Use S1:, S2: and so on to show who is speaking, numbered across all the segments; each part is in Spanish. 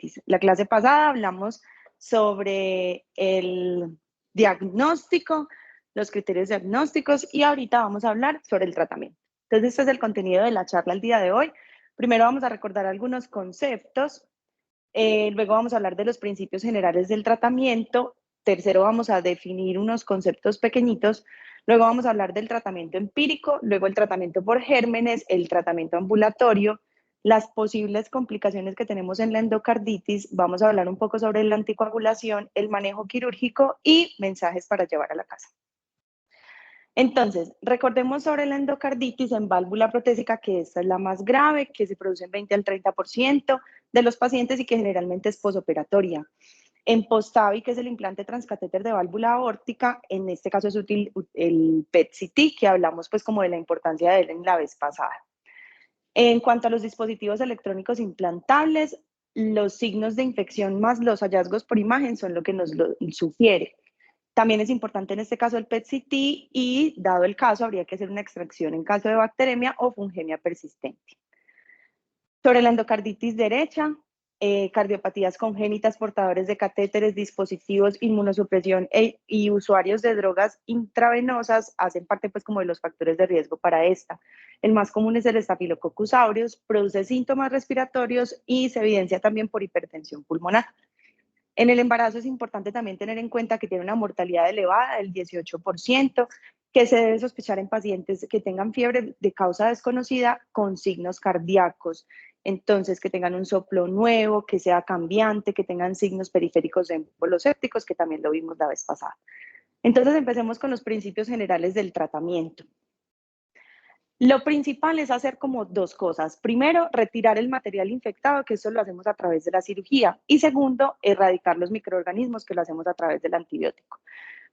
S1: endocarditis. La clase pasada hablamos sobre el diagnóstico, los criterios diagnósticos y ahorita vamos a hablar sobre el tratamiento. Entonces, este es el contenido de la charla el día de hoy. Primero vamos a recordar algunos conceptos, luego vamos a hablar de los principios generales del tratamiento, tercero vamos a definir unos conceptos pequeñitos, luego vamos a hablar del tratamiento empírico, luego el tratamiento por gérmenes, el tratamiento ambulatorio, las posibles complicaciones que tenemos en la endocarditis, vamos a hablar un poco sobre la anticoagulación, el manejo quirúrgico y mensajes para llevar a la casa. Entonces, recordemos sobre la endocarditis en válvula protésica, que esta es la más grave, que se produce en 20 al 30% de los pacientes y que generalmente es posoperatoria. En post-TAVI, que es el implante transcatéter de válvula aórtica, en este caso es útil el PET-CT, que hablamos pues como de la importancia de él en la vez pasada. En cuanto a los dispositivos electrónicos implantables, los signos de infección más los hallazgos por imagen son lo que nos lo sugiere. También es importante en este caso el PET-CT y, dado el caso, habría que hacer una extracción en caso de bacteremia o fungemia persistente. Sobre la endocarditis derecha, cardiopatías congénitas, portadores de catéteres, dispositivos, inmunosupresión y usuarios de drogas intravenosas hacen parte pues como de los factores de riesgo para esta. El más común es el Staphylococcus aureus, produce síntomas respiratorios y se evidencia también por hipertensión pulmonar. En el embarazo es importante también tener en cuenta que tiene una mortalidad elevada del 18%, que se debe sospechar en pacientes que tengan fiebre de causa desconocida con signos cardíacos. Entonces, que tengan un soplo nuevo, que sea cambiante, que tengan signos periféricos de émbolos sépticos, que también lo vimos la vez pasada. Entonces, empecemos con los principios generales del tratamiento. Lo principal es hacer como dos cosas. Primero, retirar el material infectado, que eso lo hacemos a través de la cirugía. Y segundo, erradicar los microorganismos, que lo hacemos a través del antibiótico.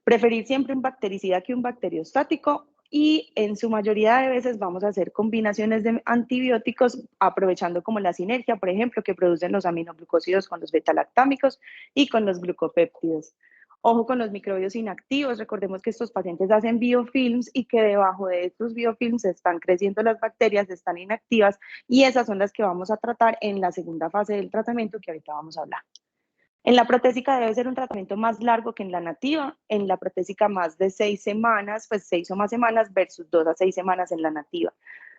S1: Preferir siempre un bactericida que un bacteriostático y en su mayoría de veces vamos a hacer combinaciones de antibióticos aprovechando como la sinergia, por ejemplo, que producen los aminoglucósidos con los betalactámicos y con los glucopéptidos. Ojo con los microbios inactivos, recordemos que estos pacientes hacen biofilms y que debajo de estos biofilms están creciendo las bacterias, están inactivas y esas son las que vamos a tratar en la segunda fase del tratamiento que ahorita vamos a hablar. En la protésica debe ser un tratamiento más largo que en la nativa, en la protésica más de 6 semanas, pues 6 o más semanas versus 2 a 6 semanas en la nativa.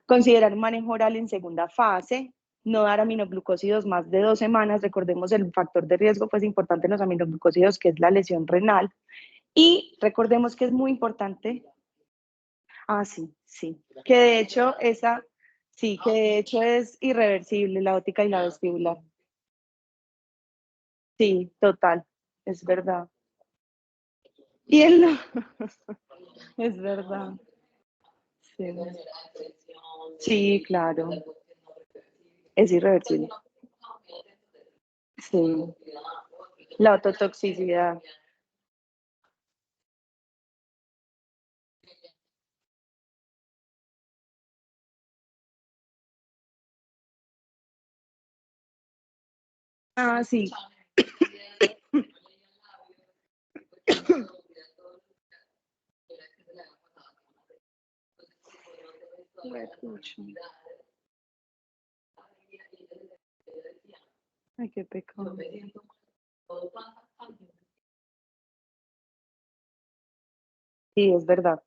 S1: Considerar manejo oral en segunda fase, no dar aminoglucósidos más de 2 semanas, recordemos el factor de riesgo pues importante en los aminoglucósidos que es la lesión renal y recordemos que es muy importante, sí, que de hecho que de hecho es irreversible la óptica y la vestibular. Sí, total, es verdad. Y él no, es verdad. Sí, sí, claro, es irreversible. Sí, la ototoxicidad. Sí. Ay, qué pecado. Sí, es verdad.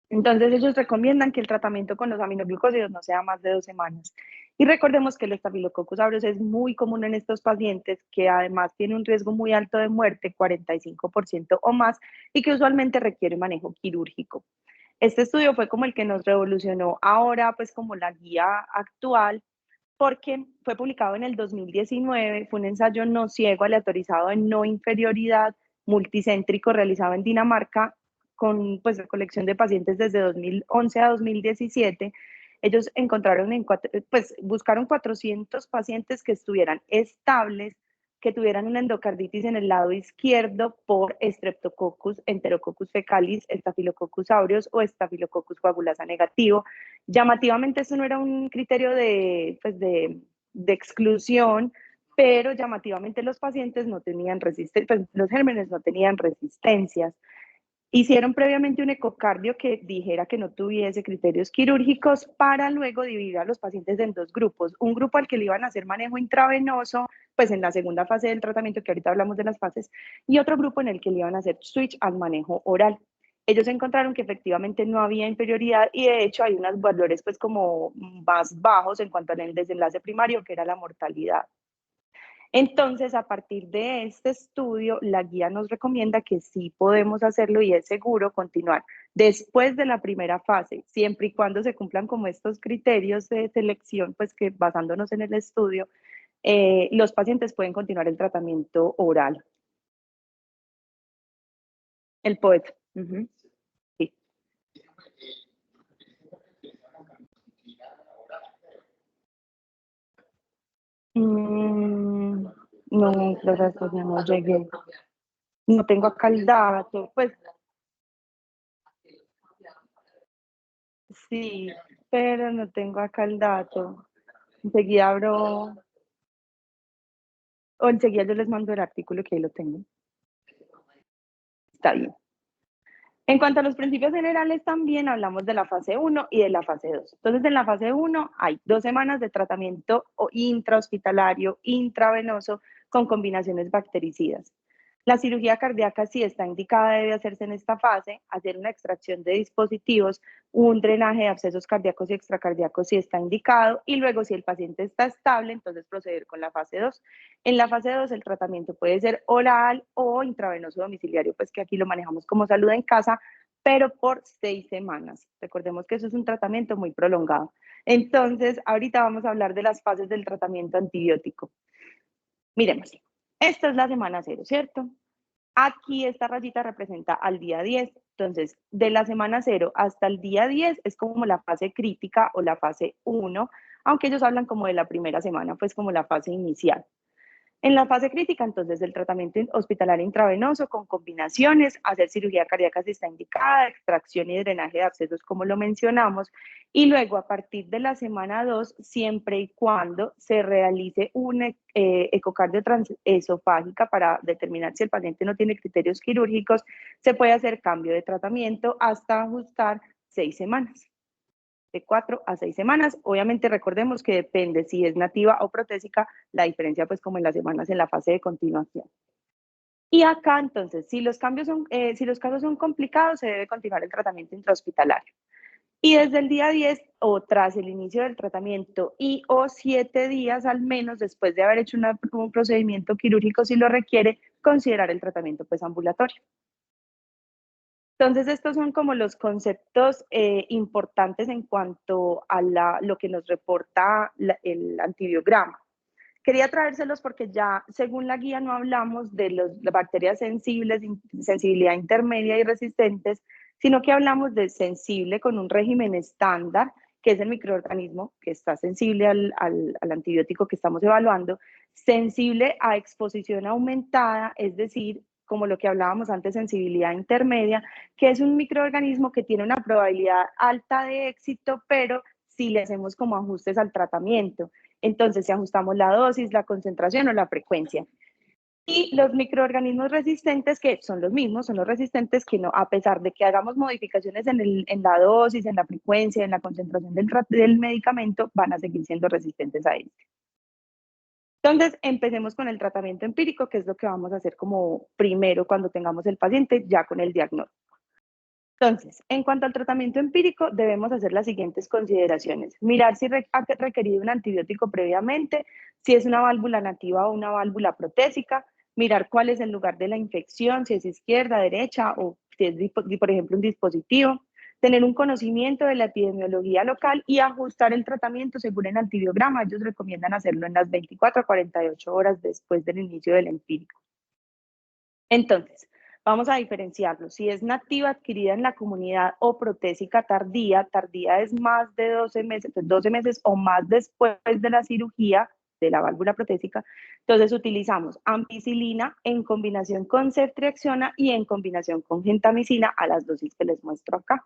S1: Entonces ellos recomiendan que el tratamiento con los aminoglucósidos no sea más de 2 semanas. Y recordemos que el Staphylococcus aureus es muy común en estos pacientes, que además tiene un riesgo muy alto de muerte, 45% o más, y que usualmente requiere manejo quirúrgico. Este estudio fue como el que nos revolucionó ahora, pues como la guía actual, porque fue publicado en el 2019, fue un ensayo no ciego aleatorizado en no inferioridad multicéntrico realizado en Dinamarca con pues recolección de pacientes desde 2011 a 2017. Ellos encontraron pues buscaron 400 pacientes que estuvieran estables, que tuvieran una endocarditis en el lado izquierdo por Streptococcus, Enterococcus fecalis, Staphylococcus aureus o Staphylococcus coagulasa negativo. Llamativamente esto no era un criterio pues de exclusión, pero llamativamente los pacientes no tenían resistencia, pues los gérmenes no tenían resistencias. Hicieron previamente un ecocardio que dijera que no tuviese criterios quirúrgicos para luego dividir a los pacientes en dos grupos. Un grupo al que le iban a hacer manejo intravenoso, pues en la segunda fase del tratamiento, que ahorita hablamos de las fases, y otro grupo en el que le iban a hacer switch al manejo oral. Ellos encontraron que efectivamente no había inferioridad y de hecho hay unos valores pues como más bajos en cuanto al desenlace primario, que era la mortalidad. Entonces, a partir de este estudio, la guía nos recomienda que sí podemos hacerlo y es seguro continuar después de la primera fase, siempre y cuando se cumplan como estos criterios de selección, pues que basándonos en el estudio, los pacientes pueden continuar el tratamiento oral. El POET. Sí. No, gracias, pues no llegué. No tengo acá el dato, pues sí, pero no tengo acá el dato. Enseguida abro, o enseguida yo les mando el artículo que ahí lo tengo. Está bien. En cuanto a los principios generales, también hablamos de la fase 1 y de la fase 2. Entonces, en la fase 1 hay 2 semanas de tratamiento intrahospitalario, intravenoso, con combinaciones bactericidas. La cirugía cardíaca, si está indicada, debe hacerse en esta fase, hacer una extracción de dispositivos, un drenaje de abscesos cardíacos y extracardíacos si está indicado, y luego si el paciente está estable, entonces proceder con la fase 2. En la fase 2 el tratamiento puede ser oral o intravenoso domiciliario, pues que aquí lo manejamos como salud en casa, pero por 6 semanas. Recordemos que eso es un tratamiento muy prolongado. Entonces, ahorita vamos a hablar de las fases del tratamiento antibiótico. Miremos, esta es la semana 0, ¿cierto? Aquí esta rayita representa al día 10. Entonces, de la semana 0 hasta el día 10 es como la fase crítica o la fase 1, aunque ellos hablan como de la primera semana, pues como la fase inicial. En la fase crítica, entonces, el tratamiento hospitalario intravenoso con combinaciones, hacer cirugía cardíaca si está indicada, extracción y drenaje de abscesos, como lo mencionamos, y luego a partir de la semana 2, siempre y cuando se realice una ecocardio transesofágica para determinar si el paciente no tiene criterios quirúrgicos, se puede hacer cambio de tratamiento hasta ajustar 6 semanas. De 4 a 6 semanas. Obviamente recordemos que depende si es nativa o protésica, la diferencia pues como en las semanas en la fase de continuación. Y acá entonces, si los casos son complicados, se debe continuar el tratamiento intrahospitalario. Y desde el día 10 o tras el inicio del tratamiento y o 7 días al menos después de haber hecho un procedimiento quirúrgico si lo requiere, considerar el tratamiento pues ambulatorio. Entonces, estos son como los conceptos importantes en cuanto a lo que nos reporta el antibiograma. Quería traérselos porque ya, según la guía, no hablamos de las bacterias sensibles, sensibilidad intermedia y resistentes, sino que hablamos de sensible con un régimen estándar, que es el microorganismo que está sensible al antibiótico que estamos evaluando, sensible a exposición aumentada, es decir, como lo que hablábamos antes, sensibilidad intermedia, que es un microorganismo que tiene una probabilidad alta de éxito, pero si le hacemos como ajustes al tratamiento. Entonces, si ajustamos la dosis, la concentración o la frecuencia. Y los microorganismos resistentes, que son los mismos, son los resistentes que no, a pesar de que hagamos modificaciones en la dosis, en la frecuencia, en la concentración del medicamento, van a seguir siendo resistentes a este. Entonces, empecemos con el tratamiento empírico, que es lo que vamos a hacer como primero cuando tengamos el paciente ya con el diagnóstico. Entonces, en cuanto al tratamiento empírico, debemos hacer las siguientes consideraciones. Mirar si ha requerido un antibiótico previamente, si es una válvula nativa o una válvula protésica, mirar cuál es el lugar de la infección, si es izquierda, derecha o si es, por ejemplo, un dispositivo, tener un conocimiento de la epidemiología local y ajustar el tratamiento según el antibiograma. Ellos recomiendan hacerlo en las 24 a 48 horas después del inicio del empírico. Entonces, vamos a diferenciarlo. Si es nativa adquirida en la comunidad o protésica tardía, tardía es más de 12 meses, 12 meses o más después de la cirugía de la válvula protésica, entonces utilizamos ampicilina en combinación con ceftriaxona y en combinación con gentamicina a las dosis que les muestro acá.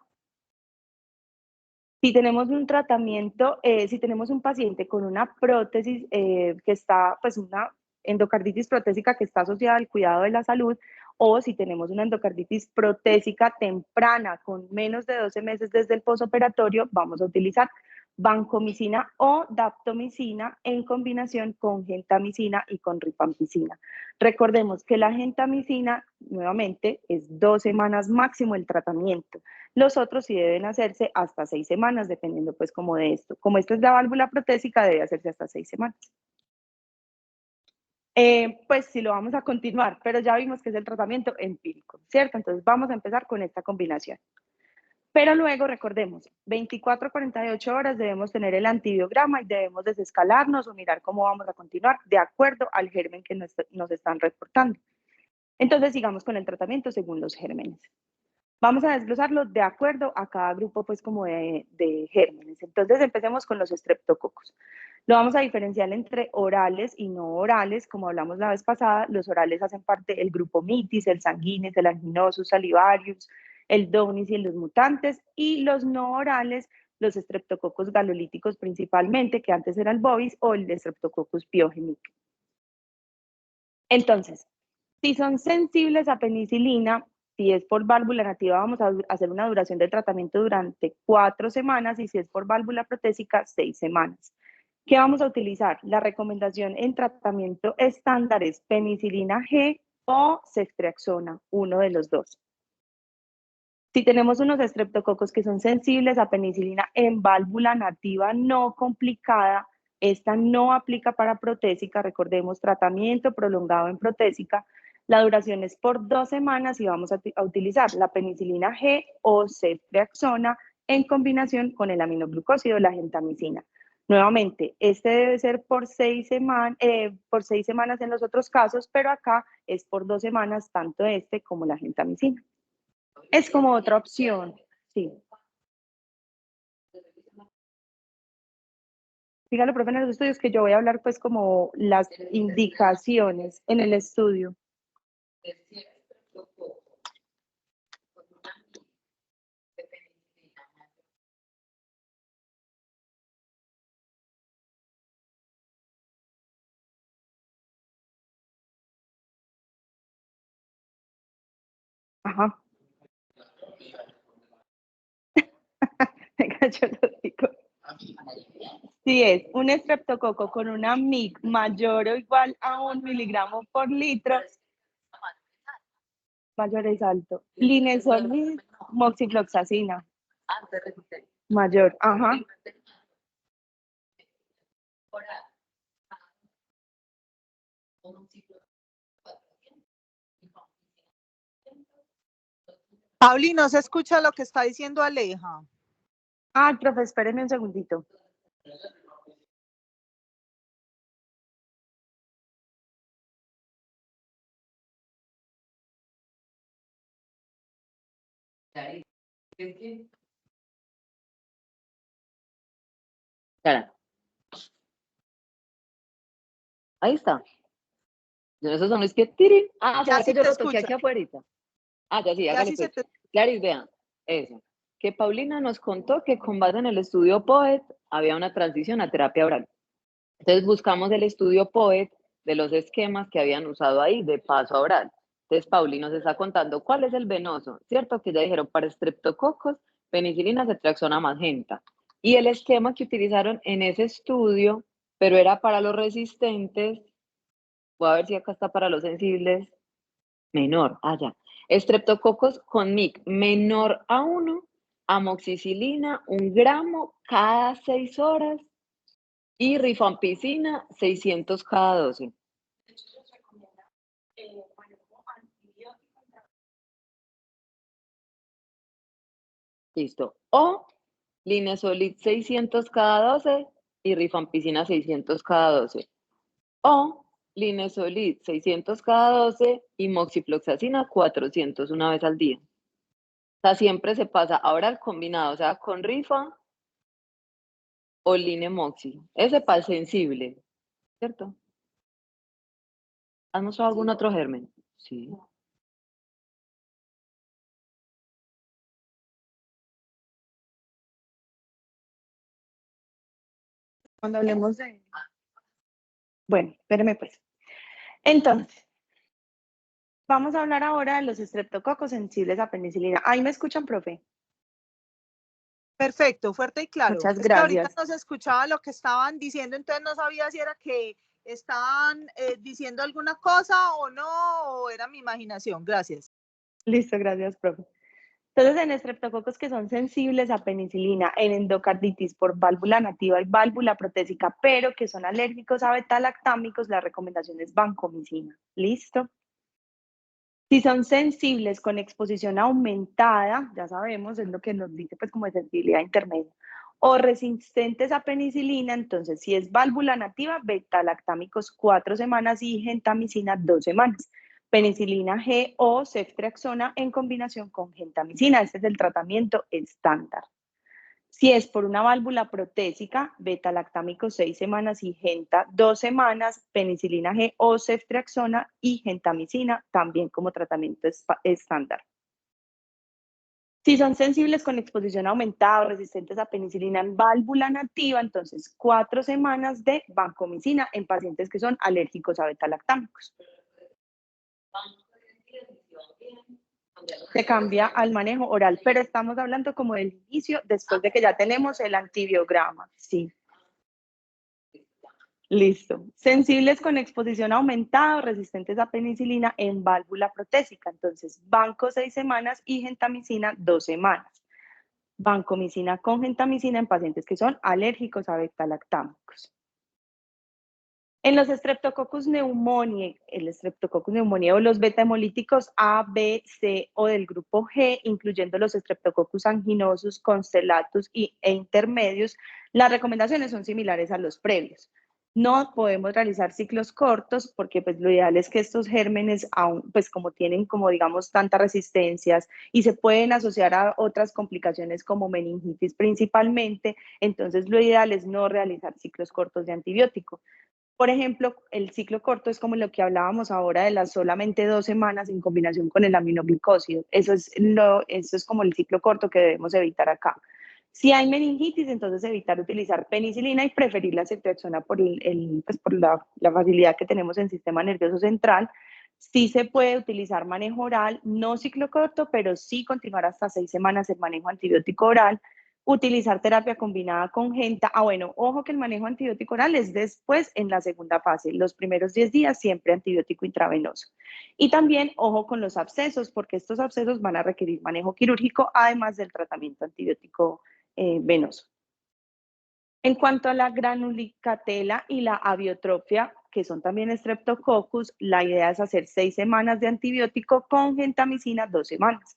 S1: Si tenemos un tratamiento, si tenemos un paciente con una prótesis que está, pues una endocarditis protésica que está asociada al cuidado de la salud, o si tenemos una endocarditis protésica temprana con menos de 12 meses desde el posoperatorio, vamos a utilizar vancomicina o daptomicina en combinación con gentamicina y con rifampicina. Recordemos que la gentamicina, nuevamente, es 2 semanas máximo el tratamiento. Los otros sí deben hacerse hasta 6 semanas, dependiendo pues como de esto. Como esta es la válvula protésica, debe hacerse hasta 6 semanas. Pues sí lo vamos a continuar, pero ya vimos que es el tratamiento empírico, ¿cierto? Entonces vamos a empezar con esta combinación. Pero luego recordemos, 24 a 48 horas debemos tener el antibiograma y debemos desescalarnos o mirar cómo vamos a continuar de acuerdo al germen que nos están reportando. Entonces sigamos con el tratamiento según los gérmenes. Vamos a desglosarlo de acuerdo a cada grupo pues como de gérmenes. Entonces empecemos con los estreptococos. Lo vamos a diferenciar entre orales y no orales, como hablamos la vez pasada. Los orales hacen parte del grupo mitis, el sanguinis, el anginosus, salivarius, el donis y los mutantes, y los no orales, los estreptococos galolíticos principalmente, que antes era el bovis, o el estreptococcus pyogenes. Entonces, si son sensibles a penicilina, si es por válvula nativa, vamos a hacer una duración de tratamiento durante 4 semanas y si es por válvula protésica, 6 semanas. ¿Qué vamos a utilizar? La recomendación en tratamiento estándar es penicilina G o ceftriaxona, uno de los dos. Si tenemos unos estreptococos que son sensibles a penicilina en válvula nativa no complicada, esta no aplica para protésica, recordemos tratamiento prolongado en protésica, la duración es por 2 semanas y vamos a utilizar la penicilina G o ceftriaxona en combinación con el aminoglucósido, la gentamicina. Nuevamente, este debe ser por 6 semanas en los otros casos, pero acá es por 2 semanas tanto este como la gentamicina. Es como otra opción, sí. Dígalo, profe, en los estudios que yo voy a hablar pues como las indicaciones en el estudio. Ajá. Venga, yo lo digo. Si es un estreptococo con una MIC mayor o igual a 1 miligramo por litro, mayor es alto. Linezolid, moxifloxacina. Mayor, ajá.
S2: Pauli, no se escucha lo que está diciendo Aleja.
S1: Ah, profe, espérenme un segundito.
S3: Cara. Ahí está. Esos son los que tiren. Ah,
S2: Ya
S3: ¿será
S2: sí
S3: que yo
S2: te
S3: lo toqué
S2: escucho.
S3: aquí afuera? Ah, ya sí,
S2: Ya
S3: hágale
S2: sí
S3: pues.
S2: se te...
S3: Claris, vean, eso. Que Paulina nos contó que con base en el estudio POET había una transición a terapia oral. Entonces buscamos el estudio POET de los esquemas que habían usado ahí de paso a oral. Entonces Paulina nos está contando cuál es el venoso, ¿cierto? Que ya dijeron para estreptococos, penicilina, ceftriaxona, magenta. Y el esquema que utilizaron en ese estudio, pero era para los resistentes, voy a ver si acá está para los sensibles, menor, ya. Estreptococos con MIC menor a 1, amoxicilina 1 gramo cada 6 horas y rifampicina 600 cada 12. Listo. O linezolid 600 cada 12 y rifampicina 600 cada 12. O linezolid 600 cada 12 y moxifloxacina 400 una vez al día. O sea, siempre se pasa ahora el combinado, o sea, con rifa o linemoxi. Ese para el sensible, ¿cierto? ¿Has mostrado algún otro germen? Sí.
S1: Cuando hablemos de... Bueno, espéreme pues. Entonces, Vamos a hablar ahora de los estreptococos sensibles a penicilina. ¿Ahí me escuchan, profe?
S2: Perfecto, fuerte y claro.
S1: Muchas
S2: Es que ahorita
S1: gracias.
S2: no se escuchaba lo que estaban diciendo, entonces no sabía si era que estaban diciendo alguna cosa o no, o era mi imaginación. Gracias.
S1: Listo, gracias, profe. Entonces, en estreptococos que son sensibles a penicilina, en endocarditis por válvula nativa y válvula protésica, pero que son alérgicos a beta-lactámicos, la recomendación es vancomicina. ¿Listo? Si son sensibles con exposición aumentada, ya sabemos, es lo que nos dice pues como de sensibilidad intermedia, o resistentes a penicilina, entonces si es válvula nativa, beta-lactámicos 4 semanas y gentamicina 2 semanas. Penicilina G o ceftriaxona en combinación con gentamicina, este es el tratamiento estándar. Si es por una válvula protésica, beta-lactámico 6 semanas y genta 2 semanas, penicilina G o ceftriaxona y gentamicina también como tratamiento estándar. Si son sensibles con exposición aumentada o resistentes a penicilina en válvula nativa, entonces 4 semanas de vancomicina en pacientes que son alérgicos a beta-lactámicos. Se cambia al manejo oral, pero estamos hablando como del inicio, después de que ya tenemos el antibiograma, sí. Listo. Sensibles con exposición aumentada o resistentes a penicilina en válvula protésica. Entonces, banco 6 semanas y gentamicina 2 semanas. Vancomicina con gentamicina en pacientes que son alérgicos a beta-lactámicos. En los Streptococcus pneumoniae, el Streptococcus pneumoniae o los beta-hemolíticos A, B, C o del grupo G, incluyendo los Streptococcus anginosus, constellatus e intermedios, las recomendaciones son similares a los previos. No podemos realizar ciclos cortos porque pues lo ideal es que estos gérmenes, aún, pues como tienen como digamos tantas resistencias y se pueden asociar a otras complicaciones como meningitis principalmente, entonces lo ideal es no realizar ciclos cortos de antibiótico. Por ejemplo, el ciclo corto es como lo que hablábamos ahora de las solamente 2 semanas en combinación con el aminoglicósido. Eso es como el ciclo corto que debemos evitar acá. Si hay meningitis, entonces evitar utilizar penicilina y preferir la ceftriaxona pues por la facilidad que tenemos en el sistema nervioso central. Sí se puede utilizar manejo oral, no ciclo corto, pero sí continuar hasta 6 semanas el manejo antibiótico oral. Utilizar terapia combinada con genta. Bueno, ojo que el manejo antibiótico oral es después en la segunda fase. Los primeros 10 días siempre antibiótico intravenoso. Y también ojo con los abscesos, porque estos abscesos van a requerir manejo quirúrgico, además del tratamiento antibiótico venoso. En cuanto a la granulicatela y la aviotrofia, que son también Streptococcus, la idea es hacer 6 semanas de antibiótico con gentamicina 2 semanas.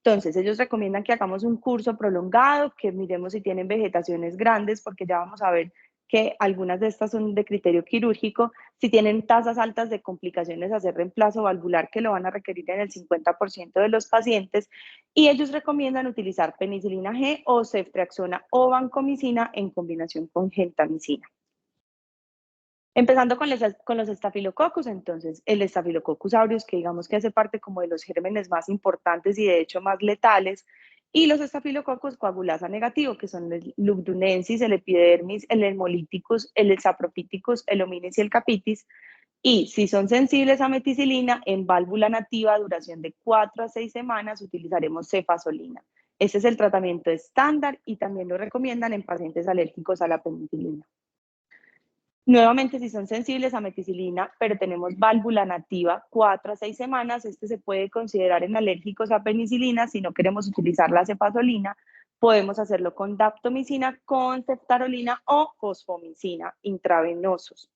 S1: Entonces, ellos recomiendan que hagamos un curso prolongado, que miremos si tienen vegetaciones grandes, porque ya vamos a ver que algunas de estas son de criterio quirúrgico. Si tienen tasas altas de complicaciones, hacer reemplazo valvular, que lo van a requerir en el 50% de los pacientes. Y ellos recomiendan utilizar penicilina G o ceftriaxona o vancomicina en combinación con gentamicina. Empezando con los estafilococos, entonces, el Staphylococcus aureus, que digamos que hace parte como de los gérmenes más importantes y de hecho más letales, y los estafilococos coagulasa negativo, que son el lugdunensis, el epidermis, el hemolyticus, el saprophyticus, el hominis y el capitis, y si son sensibles a meticilina, en válvula nativa, duración de 4 a 6 semanas, utilizaremos cefazolina. Este es el tratamiento estándar y también lo recomiendan en pacientes alérgicos a la penicilina. Nuevamente, si son sensibles a meticilina, pero tenemos válvula nativa 4 a 6 semanas, este se puede considerar en alérgicos a penicilina. Si no queremos utilizar la cefazolina, podemos hacerlo con daptomicina, con ceftarolina o fosfomicina intravenosos.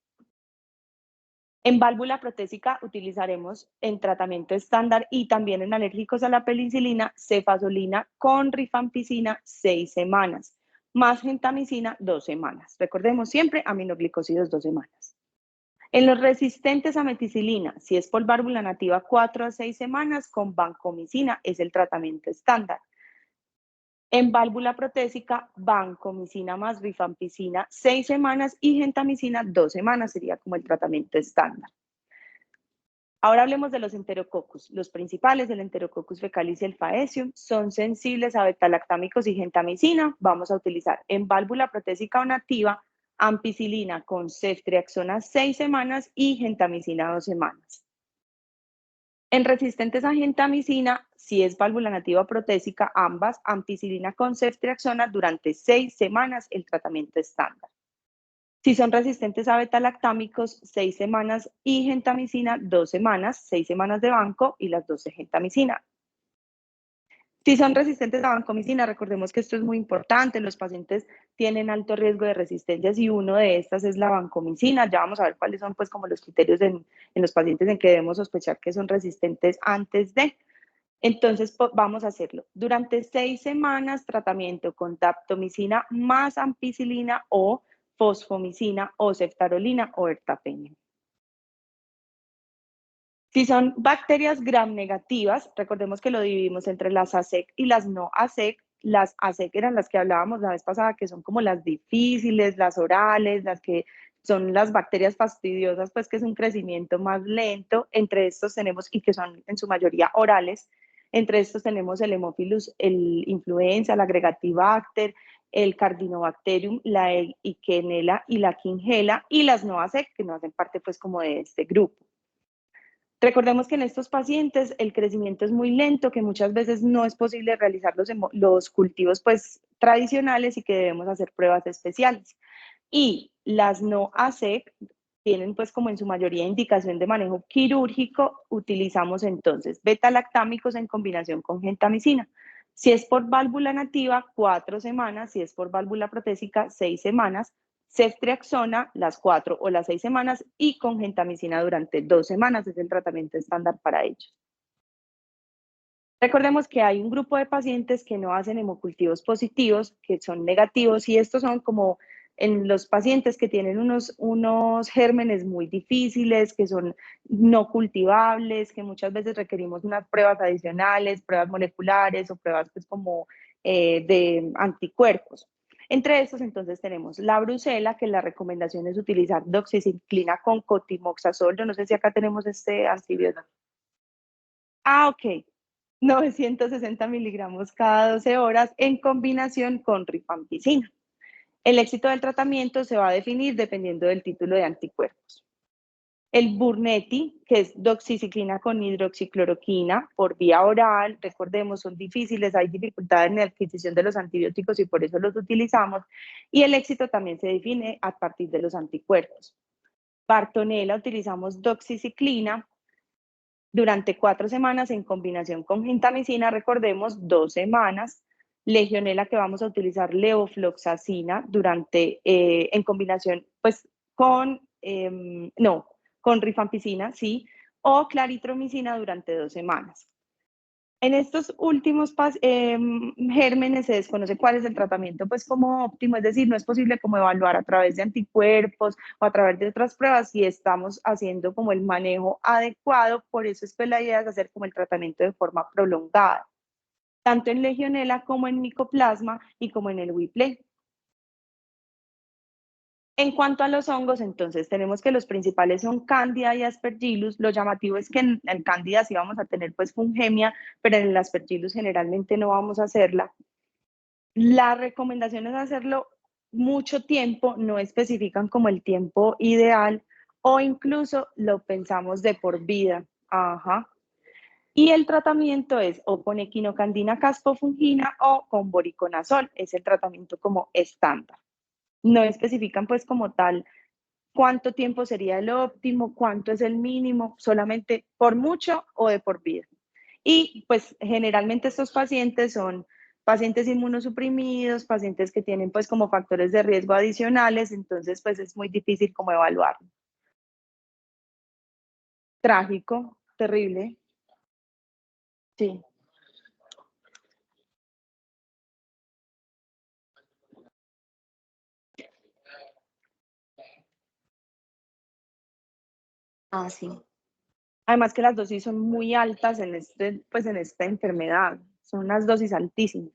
S1: En válvula protésica utilizaremos en tratamiento estándar y también en alérgicos a la penicilina, cefazolina con rifampicina 6 semanas, más gentamicina 2 semanas. Recordemos siempre aminoglicósidos 2 semanas. En los resistentes a meticilina, si es por válvula nativa 4 a 6 semanas, con vancomicina es el tratamiento estándar. En válvula protésica, vancomicina más rifampicina 6 semanas y gentamicina 2 semanas sería como el tratamiento estándar. Ahora hablemos de los enterococcus. Los principales, el Enterococcus fecalis y el faecium, son sensibles a beta-lactámicos y gentamicina. Vamos a utilizar en válvula protésica o nativa ampicilina con ceftriaxona 6 semanas y gentamicina 2 semanas. En resistentes a gentamicina, si es válvula nativa protésica, ambas, ampicilina con ceftriaxona durante 6 semanas el tratamiento estándar. Si son resistentes a betalactámicos, 6 semanas y gentamicina, 2 semanas, 6 semanas de banco y las 12 gentamicina. Si son resistentes a vancomicina, recordemos que esto es muy importante, los pacientes tienen alto riesgo de resistencias y uno de estas es la vancomicina. Ya vamos a ver cuáles son pues como los criterios en los pacientes en que debemos sospechar que son resistentes antes de. Entonces vamos a hacerlo. Durante 6 semanas, tratamiento con daptomicina más ampicilina o fosfomicina o ceftarolina o ertapenem. Si son bacterias gram negativas, recordemos que lo dividimos entre las ASEC y las no ASEC. Las ASEC eran las que hablábamos la vez pasada, que son como las difíciles, las orales, las que son las bacterias fastidiosas, pues que es un crecimiento más lento. Entre estos tenemos, y que son en su mayoría orales, entre estos tenemos el Haemophilus, el influenza, la Gregatibacter, el Cardinobacterium, la Eikenella y la Kingella, y las no ASEC, que no hacen parte pues como de este grupo. Recordemos que en estos pacientes el crecimiento es muy lento, que muchas veces no es posible realizar los cultivos pues, tradicionales y que debemos hacer pruebas especiales. Y las no ASEC tienen pues como en su mayoría indicación de manejo quirúrgico, utilizamos entonces betalactámicos en combinación con gentamicina. Si es por válvula nativa, 4 semanas, si es por válvula protésica, 6 semanas, ceftriaxona las 4 o las 6 semanas y con gentamicina durante 2 semanas, es el tratamiento estándar para ellos. Recordemos que hay un grupo de pacientes que no hacen hemocultivos positivos, que son negativos, y estos son como en los pacientes que tienen unos gérmenes muy difíciles, que son no cultivables, que muchas veces requerimos unas pruebas adicionales, pruebas moleculares o pruebas pues como de anticuerpos. Entre estos entonces tenemos la brucela, que la recomendación es utilizar doxiciclina con cotrimoxazol. Yo no sé si acá tenemos este antibiótico. Ah, ok. 960 miligramos cada 12 horas en combinación con rifampicina. El éxito del tratamiento se va a definir dependiendo del título de anticuerpos. El Burnetti, que es doxiciclina con hidroxicloroquina por vía oral, recordemos, son difíciles, hay dificultades en la adquisición de los antibióticos y por eso los utilizamos. Y el éxito también se define a partir de los anticuerpos. Bartonella, utilizamos doxiciclina durante 4 semanas en combinación con gentamicina, recordemos, 2 semanas. Legionela, que vamos a utilizar levofloxacina durante, en combinación pues con, con rifampicina, sí, o claritromicina durante 2 semanas. En estos últimos gérmenes se desconoce cuál es el tratamiento pues como óptimo, es decir, no es posible como evaluar a través de anticuerpos o a través de otras pruebas si estamos haciendo como el manejo adecuado, por eso es que la idea es hacer como el tratamiento de forma prolongada, tanto en Legionela como en Mycoplasma y como en el Whipple. En cuanto a los hongos, entonces tenemos que los principales son Candida y Aspergillus. Lo llamativo es que en Candida sí vamos a tener pues fungemia, pero en el Aspergillus generalmente no vamos a hacerla. La recomendación es hacerlo mucho tiempo, no especifican como el tiempo ideal o incluso lo pensamos de por vida. Ajá. Y el tratamiento es o con equinocandina caspofungina o con voriconazol, es el tratamiento como estándar. No especifican pues como tal cuánto tiempo sería el óptimo, cuánto es el mínimo, solamente por mucho o de por vida. Y pues generalmente estos pacientes son pacientes inmunosuprimidos, pacientes que tienen pues como factores de riesgo adicionales, entonces pues es muy difícil como evaluarlo. Trágico, terrible. Sí. Ah, sí. Además que las dosis son muy altas pues en esta enfermedad, son unas dosis altísimas.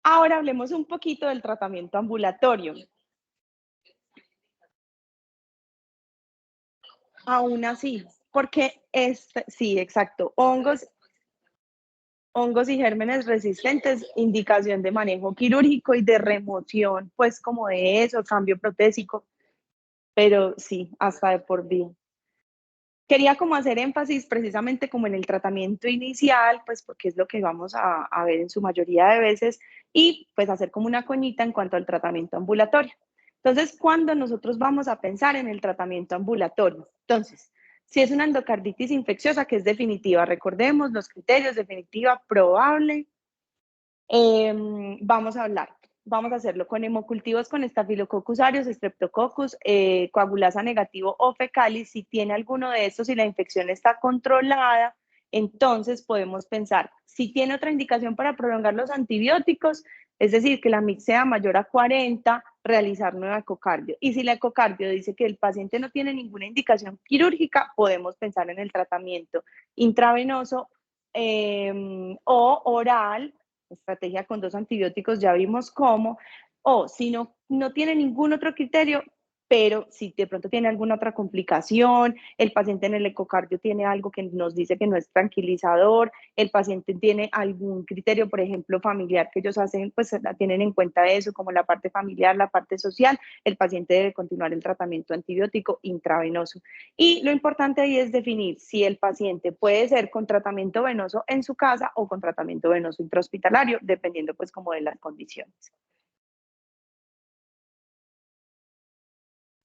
S1: Ahora hablemos un poquito del tratamiento ambulatorio. Aún así, porque sí, exacto, hongos y gérmenes resistentes, indicación de manejo quirúrgico y de remoción, pues como de eso, cambio protésico, pero sí, hasta de por vida. Quería como hacer énfasis precisamente como en el tratamiento inicial, pues porque es lo que vamos a ver en su mayoría de veces, y pues hacer como una coñita en cuanto al tratamiento ambulatorio. Entonces, cuando nosotros vamos a pensar en el tratamiento ambulatorio, entonces, si es una endocarditis infecciosa que es definitiva, recordemos los criterios: definitiva, probable, vamos a hablar. Vamos a hacerlo con hemocultivos con Staphylococcus aureus, Streptococcus, coagulasa negativo o fecalis. Si tiene alguno de estos y la infección está controlada, entonces podemos pensar, si tiene otra indicación para prolongar los antibióticos, es decir, que la mix sea mayor a 40, realizar nueva ecocardio. Y si la ecocardio dice que el paciente no tiene ninguna indicación quirúrgica, podemos pensar en el tratamiento intravenoso o oral, estrategia con 2 antibióticos, ya vimos cómo, o si no tiene ningún otro criterio, pero si de pronto tiene alguna otra complicación, el paciente en el ecocardio tiene algo que nos dice que no es tranquilizador, el paciente tiene algún criterio, por ejemplo, familiar, que ellos hacen, pues tienen en cuenta eso, como la parte familiar, la parte social, el paciente debe continuar el tratamiento antibiótico intravenoso. Y lo importante ahí es definir si el paciente puede ser con tratamiento venoso en su casa o con tratamiento venoso intrahospitalario, dependiendo pues como de las condiciones.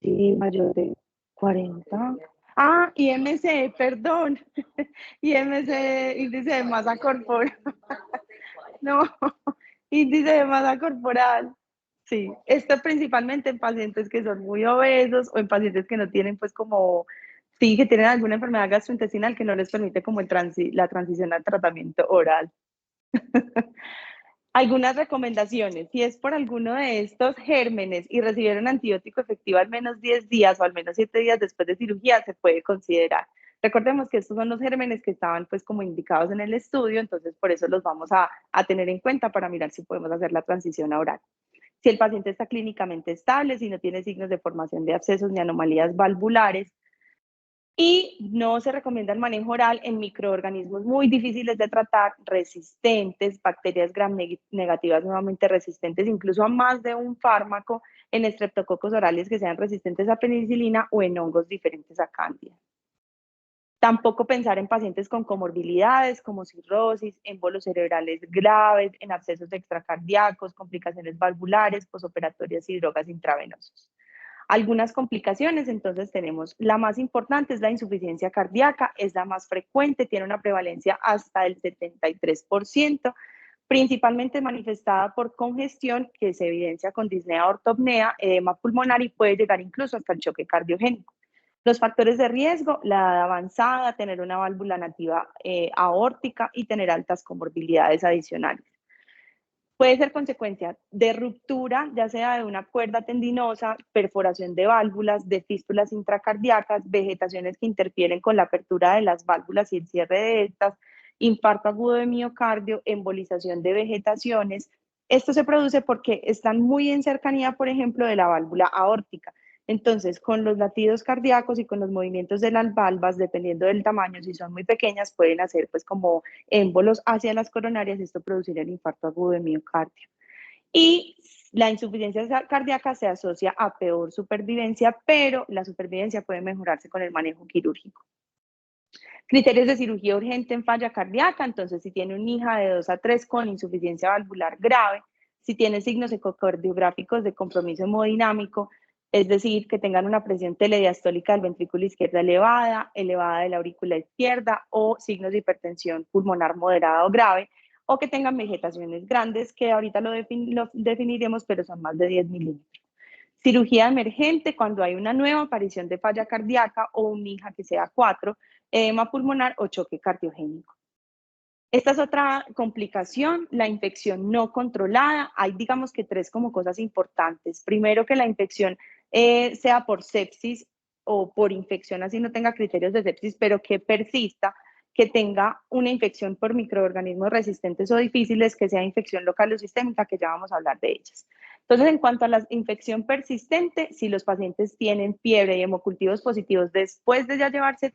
S1: Sí, mayor de 40. Ah, IMC, perdón. IMC, índice de masa corporal. No, índice de masa corporal. Sí, esto principalmente en pacientes que son muy obesos o en pacientes que no tienen pues como, sí, que tienen alguna enfermedad gastrointestinal que no les permite como la transición al tratamiento oral. Algunas recomendaciones: si es por alguno de estos gérmenes y recibieron antibiótico efectivo al menos 10 días o al menos 7 días después de cirugía, se puede considerar. Recordemos que estos son los gérmenes que estaban pues como indicados en el estudio, entonces por eso los vamos a tener en cuenta para mirar si podemos hacer la transición a oral. Si el paciente está clínicamente estable, si no tiene signos de formación de abscesos ni anomalías valvulares, y no se recomienda el manejo oral en microorganismos muy difíciles de tratar, resistentes, bacterias gram negativas nuevamente resistentes incluso a más de un fármaco, en estreptococos orales que sean resistentes a penicilina o en hongos diferentes a cándida. Tampoco pensar en pacientes con comorbilidades como cirrosis, émbolos cerebrales graves, en abscesos extracardíacos, complicaciones valvulares, posoperatorias y drogas intravenosas. Algunas complicaciones, entonces tenemos, la más importante es la insuficiencia cardíaca, es la más frecuente, tiene una prevalencia hasta el 73%, principalmente manifestada por congestión que se evidencia con disnea, ortopnea, edema pulmonar y puede llegar incluso hasta el choque cardiogénico. Los factores de riesgo: la edad avanzada, tener una válvula nativa aórtica y tener altas comorbilidades adicionales. Puede ser consecuencia de ruptura, ya sea de una cuerda tendinosa, perforación de válvulas, de fístulas intracardíacas, vegetaciones que interfieren con la apertura de las válvulas y el cierre de estas, infarto agudo de miocardio, embolización de vegetaciones. Esto se produce porque están muy en cercanía, por ejemplo, de la válvula aórtica. Entonces, con los latidos cardíacos y con los movimientos de las valvas, dependiendo del tamaño, si son muy pequeñas, pueden hacer pues como émbolos hacia las coronarias, esto producirá el infarto agudo de miocardio. Y la insuficiencia cardíaca se asocia a peor supervivencia, pero la supervivencia puede mejorarse con el manejo quirúrgico. Criterios de cirugía urgente en falla cardíaca: entonces si tiene una hija de 2 a 3 con insuficiencia valvular grave, si tiene signos ecocardiográficos de compromiso hemodinámico, es decir, que tengan una presión telediastólica del ventrículo izquierdo elevada, elevada de la aurícula izquierda, o signos de hipertensión pulmonar moderada o grave, o que tengan vegetaciones grandes, que ahorita lo definiremos, pero son más de 10 milímetros. Cirugía emergente cuando hay una nueva aparición de falla cardíaca o un hija que sea 4, edema pulmonar o choque cardiogénico. Esta es otra complicación: la infección no controlada. Hay, digamos que 3 como cosas importantes. Primero, que la infección sea por sepsis o por infección, así no tenga criterios de sepsis, pero que persista, que tenga una infección por microorganismos resistentes o difíciles, que sea infección local o sistémica, que ya vamos a hablar de ellas. Entonces, en cuanto a la infección persistente, si los pacientes tienen fiebre y hemocultivos positivos después de ya llevarse,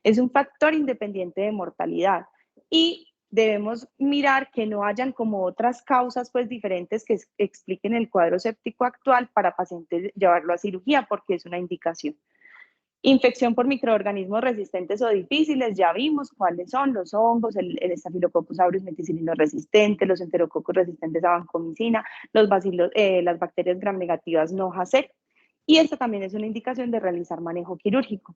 S1: es un factor independiente de mortalidad, y debemos mirar que no hayan como otras causas pues diferentes que expliquen el cuadro séptico actual para pacientes llevarlo a cirugía, porque es una indicación. Infección por microorganismos resistentes o difíciles, ya vimos cuáles son los hongos, el Staphylococcus aureus meticilino resistente, los enterococos resistentes a vancomicina, los bacilos, las bacterias gram negativas no HACEC, y esta también es una indicación de realizar manejo quirúrgico.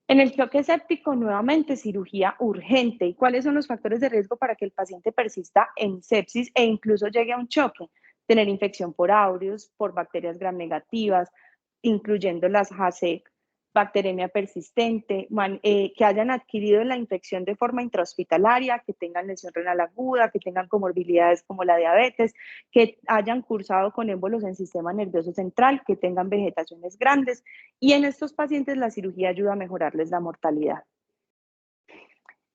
S1: En el choque séptico, nuevamente, cirugía urgente. ¿Y cuáles son los factores de riesgo para que el paciente persista en sepsis e incluso llegue a un choque? Tener infección por aureus, por bacterias gram negativas, incluyendo las HACEC, bacteremia persistente, que hayan adquirido la infección de forma intrahospitalaria, que tengan lesión renal aguda, que tengan comorbilidades como la diabetes, que hayan cursado con émbolos en sistema nervioso central, que tengan vegetaciones grandes, y en estos pacientes la cirugía ayuda a mejorarles la mortalidad.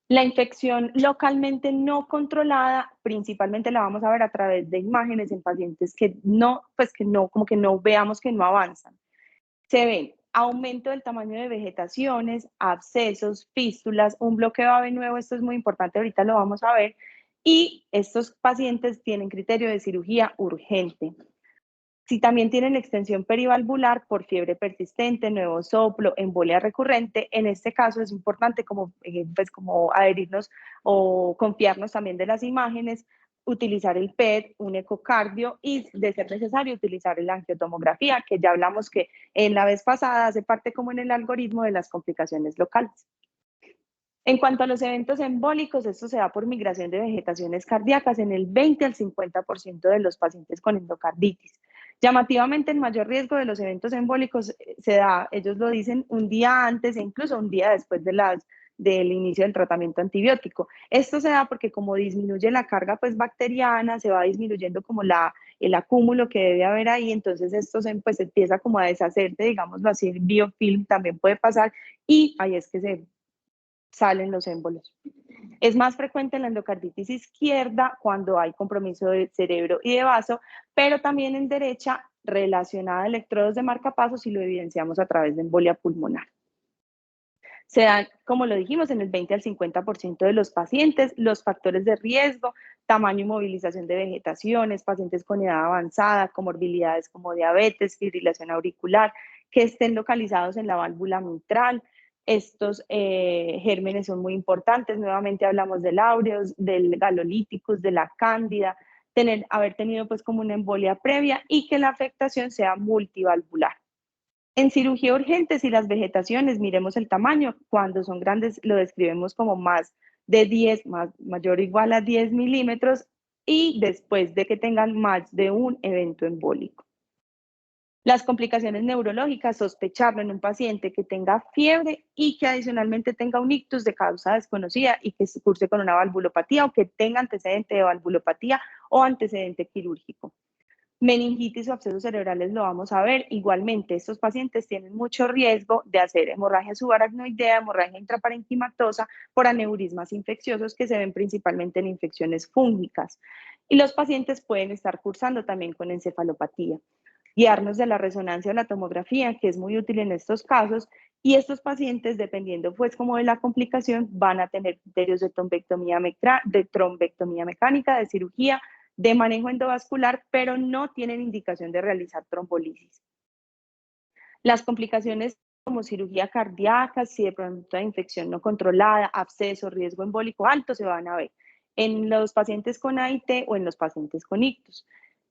S1: La infección localmente no controlada, principalmente la vamos a ver a través de imágenes en pacientes que como que no veamos que no avanzan. Se ven aumento del tamaño de vegetaciones, abscesos, fístulas, un bloqueo AVE nuevo, esto es muy importante, ahorita lo vamos a ver, y estos pacientes tienen criterio de cirugía urgente. Si también tienen extensión perivalvular por fiebre persistente, nuevo soplo, embolia recurrente, en este caso es importante como adherirnos o confiarnos también de las imágenes, utilizar el PET, un ecocardio y, de ser necesario, utilizar la angiotomografía, que ya hablamos que en la vez pasada hace parte como en el algoritmo de las complicaciones locales. En cuanto a los eventos embólicos, esto se da por migración de vegetaciones cardíacas en el 20 al 50% de los pacientes con endocarditis. Llamativamente, el mayor riesgo de los eventos embólicos se da, ellos lo dicen, un día antes e incluso un día después del inicio del tratamiento antibiótico. Esto se da porque como disminuye la carga bacteriana, se va disminuyendo como el acúmulo que debe haber ahí, entonces esto empieza como a deshacerse, digámoslo así, el biofilm también puede pasar y ahí es que se salen los émbolos. Es más frecuente en la endocarditis izquierda cuando hay compromiso de cerebro y de vaso, pero también en derecha relacionada a electrodos de marcapasos y lo evidenciamos a través de embolia pulmonar. Se dan, como lo dijimos, en el 20 al 50% de los pacientes. Los factores de riesgo, tamaño y movilización de vegetaciones, pacientes con edad avanzada, comorbilidades como diabetes, fibrilación auricular, que estén localizados en la válvula mitral. Estos gérmenes son muy importantes. Nuevamente hablamos del aureus, del galolíticus, de la cándida, haber tenido como una embolia previa y que la afectación sea multivalvular. En cirugía urgente, si las vegetaciones, miremos el tamaño, cuando son grandes lo describimos como más de 10, mayor o igual a 10 milímetros y después de que tengan más de un evento embólico. Las complicaciones neurológicas, sospecharlo en un paciente que tenga fiebre y que adicionalmente tenga un ictus de causa desconocida y que se curse con una valvulopatía o que tenga antecedente de valvulopatía o antecedente quirúrgico. Meningitis o abscesos cerebrales lo vamos a ver. Igualmente, estos pacientes tienen mucho riesgo de hacer hemorragia subaracnoidea, hemorragia intraparenquimatosa por aneurismas infecciosos que se ven principalmente en infecciones fúngicas. Y los pacientes pueden estar cursando también con encefalopatía. Guiarnos de la resonancia o la tomografía, que es muy útil en estos casos, y estos pacientes, dependiendo como de la complicación, van a tener criterios de trombectomía mecánica, de cirugía, de manejo endovascular, pero no tienen indicación de realizar trombolisis. Las complicaciones como cirugía cardíaca, si de pronto hay infección no controlada, absceso, riesgo embólico alto, se van a ver en los pacientes con AIT o en los pacientes con ictus.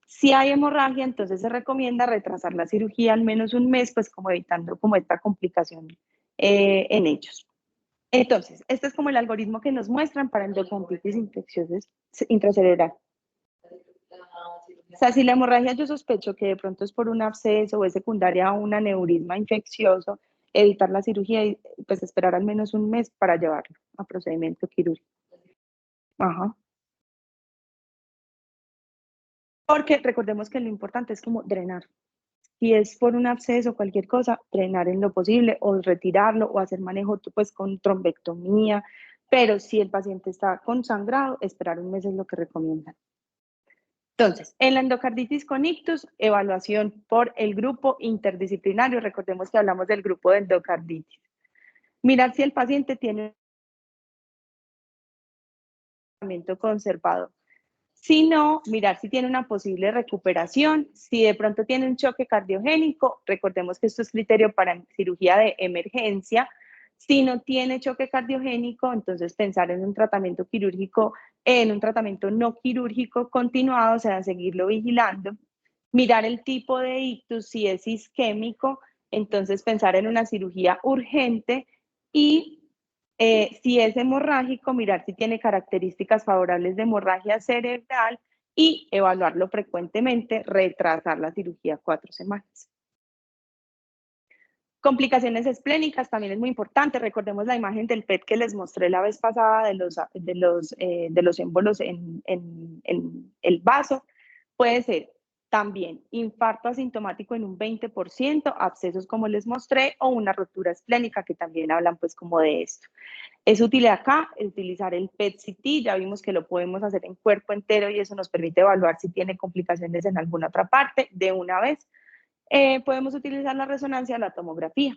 S1: Si hay hemorragia, entonces se recomienda retrasar la cirugía al menos un mes, como evitando como esta complicación en ellos. Entonces, este es como el algoritmo que nos muestran para endocarditis infecciosa intracerebral. O sea, si la hemorragia yo sospecho que de pronto es por un absceso o es secundaria a un aneurisma infeccioso, evitar la cirugía y esperar al menos un mes para llevarlo a procedimiento quirúrgico. Ajá. Porque recordemos que lo importante es como drenar. Si es por un absceso o cualquier cosa, drenar en lo posible o retirarlo o hacer manejo con trombectomía. Pero si el paciente está consangrado, esperar un mes es lo que recomiendan. Entonces, en la endocarditis con ictus, evaluación por el grupo interdisciplinario. Recordemos que hablamos del grupo de endocarditis. Mirar si el paciente tiene un tratamiento conservado. Si no, mirar si tiene una posible recuperación, si de pronto tiene un choque cardiogénico, recordemos que esto es criterio para cirugía de emergencia. Si no tiene choque cardiogénico, entonces pensar en un tratamiento quirúrgico, en un tratamiento no quirúrgico continuado, o sea, seguirlo vigilando. Mirar el tipo de ictus, si es isquémico, entonces pensar en una cirugía urgente y si es hemorrágico, mirar si tiene características favorables de hemorragia cerebral y evaluarlo frecuentemente, retrasar la cirugía 4 semanas. Complicaciones esplénicas también es muy importante. Recordemos la imagen del PET que les mostré la vez pasada de los émbolos en el vaso. Puede ser también infarto asintomático en un 20%, abscesos como les mostré, o una rotura esplénica que también hablan pues como de esto. Es útil acá utilizar el PET-CT, ya vimos que lo podemos hacer en cuerpo entero y eso nos permite evaluar si tiene complicaciones en alguna otra parte de una vez. Podemos utilizar la resonancia o la tomografía.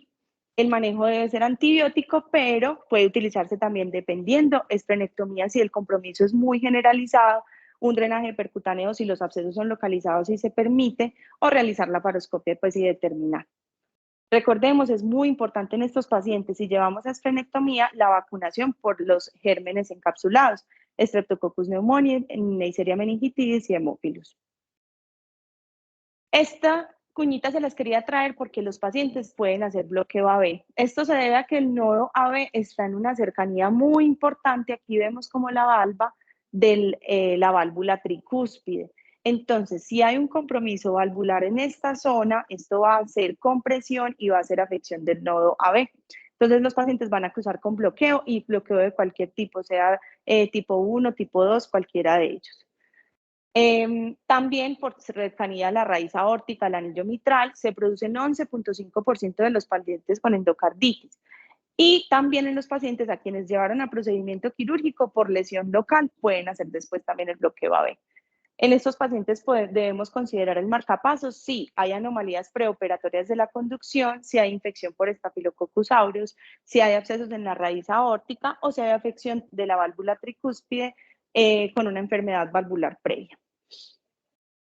S1: El manejo debe ser antibiótico, pero puede utilizarse también dependiendo, esplenectomía si el compromiso es muy generalizado, un drenaje percutáneo si los abscesos son localizados y se permite, o realizar la paroscopia pues, y determinar. Recordemos, es muy importante en estos pacientes, si llevamos a esplenectomía, la vacunación por los gérmenes encapsulados, Streptococcus pneumoniae, Neisseria meningitidis y Haemophilus. Esta cuñita se las quería traer porque los pacientes pueden hacer bloqueo AB. Esto se debe a que el nodo AB está en una cercanía muy importante. Aquí vemos como la valva de la válvula tricúspide. Entonces, si hay un compromiso valvular en esta zona, esto va a hacer compresión y va a hacer afección del nodo AB. Entonces, los pacientes van a cruzar con bloqueo y bloqueo de cualquier tipo, sea tipo 1, tipo 2, cualquiera de ellos. También por cercanía a la raíz aórtica, al anillo mitral, se producen 11.5% de los pacientes con endocarditis. Y también en los pacientes a quienes llevaron a procedimiento quirúrgico por lesión local, pueden hacer después también el bloqueo AB. En estos pacientes debemos considerar el marcapasos si hay anomalías preoperatorias de la conducción, si hay infección por Staphylococcus aureus, si hay abscesos en la raíz aórtica o si hay afección de la válvula tricúspide con una enfermedad valvular previa.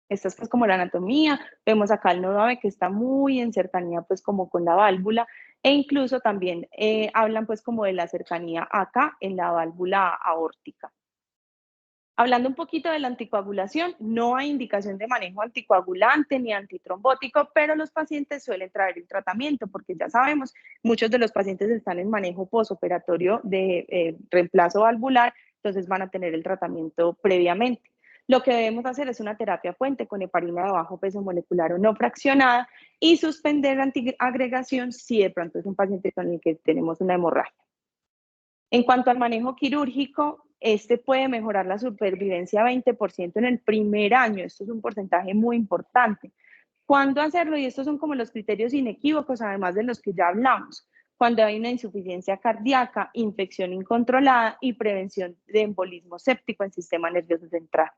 S1: Esta es pues como la anatomía. Vemos acá el nodo AB que está muy en cercanía pues como con la válvula e incluso también hablan pues como de la cercanía acá en la válvula aórtica. Hablando un poquito de la anticoagulación, no hay indicación de manejo anticoagulante ni antitrombótico, pero los pacientes suelen traer el tratamiento porque ya sabemos, muchos de los pacientes están en manejo posoperatorio de reemplazo valvular, entonces van a tener el tratamiento previamente. Lo que debemos hacer es una terapia puente con heparina de bajo peso molecular o no fraccionada y suspender la antiagregación si de pronto es un paciente con el que tenemos una hemorragia. En cuanto al manejo quirúrgico, este puede mejorar la supervivencia 20% en el primer año. Esto es un porcentaje muy importante. ¿Cuándo hacerlo? Y estos son como los criterios inequívocos, además de los que ya hablamos. Cuando hay una insuficiencia cardíaca, infección incontrolada y prevención de embolismo séptico en sistema nervioso central.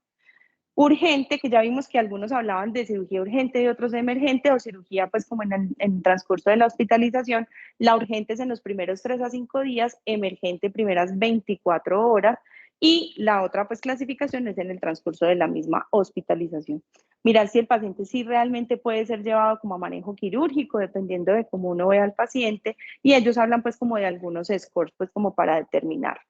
S1: Urgente, que ya vimos que algunos hablaban de cirugía urgente y otros de emergente o cirugía pues como en el transcurso de la hospitalización. La urgente es en los primeros 3 a 5 días, emergente primeras 24 horas y la otra pues clasificación es en el transcurso de la misma hospitalización. Mirar si el paciente sí realmente puede ser llevado como a manejo quirúrgico dependiendo de cómo uno ve al paciente y ellos hablan pues como de algunos scores pues como para determinar.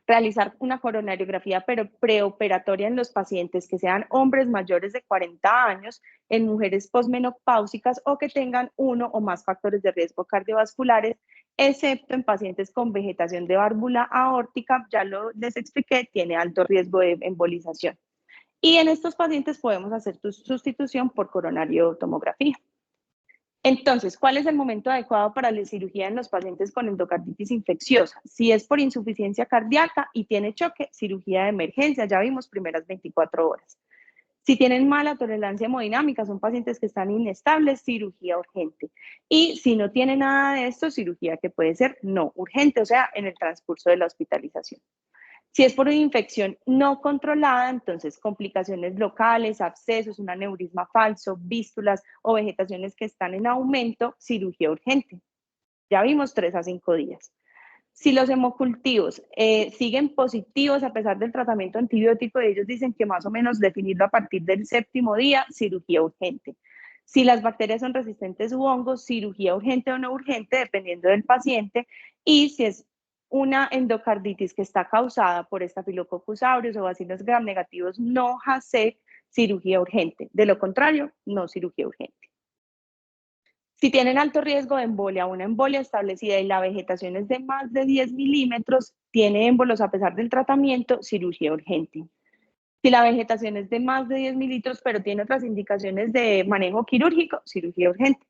S1: Realizar una coronariografía pero preoperatoria en los pacientes que sean hombres mayores de 40 años, en mujeres posmenopáusicas o que tengan uno o más factores de riesgo cardiovasculares, excepto en pacientes con vegetación de válvula aórtica, ya les expliqué, tiene alto riesgo de embolización. Y en estos pacientes podemos hacer sustitución por coronariotomografía. Entonces, ¿cuál es el momento adecuado para la cirugía en los pacientes con endocarditis infecciosa? Si es por insuficiencia cardíaca y tiene choque, cirugía de emergencia, ya vimos primeras 24 horas. Si tienen mala tolerancia hemodinámica, son pacientes que están inestables, cirugía urgente. Y si no tiene nada de esto, cirugía que puede ser no urgente, o sea, en el transcurso de la hospitalización. Si es por una infección no controlada, entonces complicaciones locales, abscesos, un aneurisma falso, vístulas o vegetaciones que están en aumento, cirugía urgente. Ya vimos 3 a 5 días. Si los hemocultivos siguen positivos a pesar del tratamiento antibiótico, ellos dicen que más o menos definirlo a partir del 7.º día, cirugía urgente. Si las bacterias son resistentes u hongos, cirugía urgente o no urgente, dependiendo del paciente. Y si es una endocarditis que está causada por Staphylococcus aureus o bacilos gram negativos no HAC, cirugía urgente. De lo contrario, no cirugía urgente. Si tienen alto riesgo de embolia, una embolia establecida y la vegetación es de más de 10 milímetros, tiene émbolos a pesar del tratamiento, cirugía urgente. Si la vegetación es de más de 10 mililitros, pero tiene otras indicaciones de manejo quirúrgico, cirugía urgente.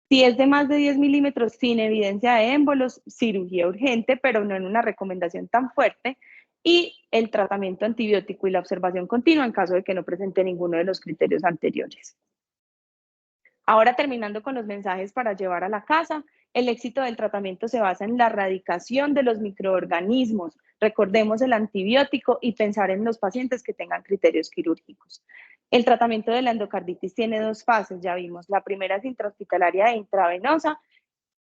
S1: Si es de más de 10 milímetros sin evidencia de émbolos, cirugía urgente, pero no en una recomendación tan fuerte. Y el tratamiento antibiótico y la observación continua en caso de que no presente ninguno de los criterios anteriores. Ahora terminando con los mensajes para llevar a la casa, el éxito del tratamiento se basa en la erradicación de los microorganismos. Recordemos el antibiótico y pensar en los pacientes que tengan criterios quirúrgicos. El tratamiento de la endocarditis tiene dos fases, ya vimos. La primera es intrahospitalaria e intravenosa,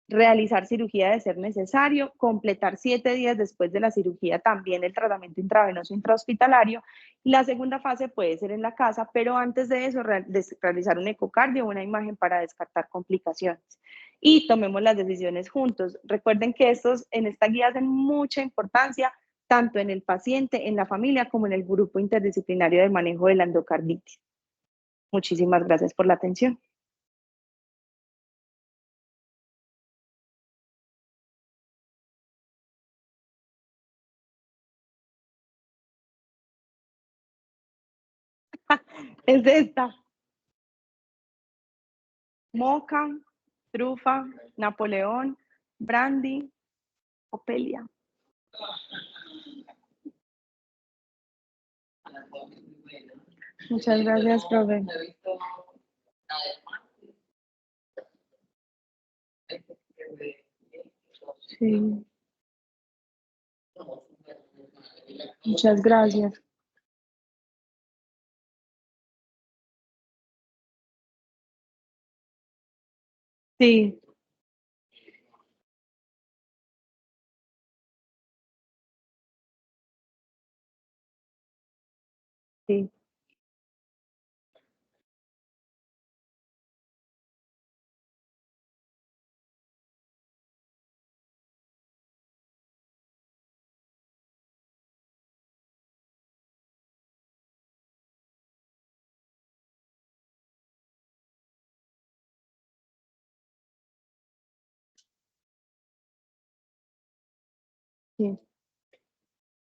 S1: realizar cirugía de ser necesario, completar 7 días después de la cirugía también el tratamiento intravenoso intrahospitalario. La segunda fase puede ser en la casa, pero antes de eso realizar un ecocardio o una imagen para descartar complicaciones. Y tomemos las decisiones juntos. Recuerden que en esta guía hacen mucha importancia tanto en el paciente, en la familia, como en el grupo interdisciplinario de manejo de la endocarditis. Muchísimas gracias por la atención. Es esta. Moca, trufa, Napoleón, brandy, Opelia. Muchas gracias, profe. Sí. Muchas gracias. Sí, sí, sí.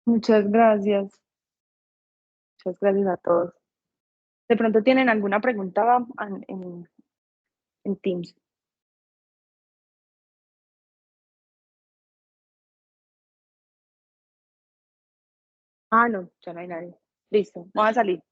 S1: Muchas gracias. Muchas gracias a todos. De pronto tienen alguna pregunta en Teams. Ah, no, ya no hay nadie. Listo, vamos a salir.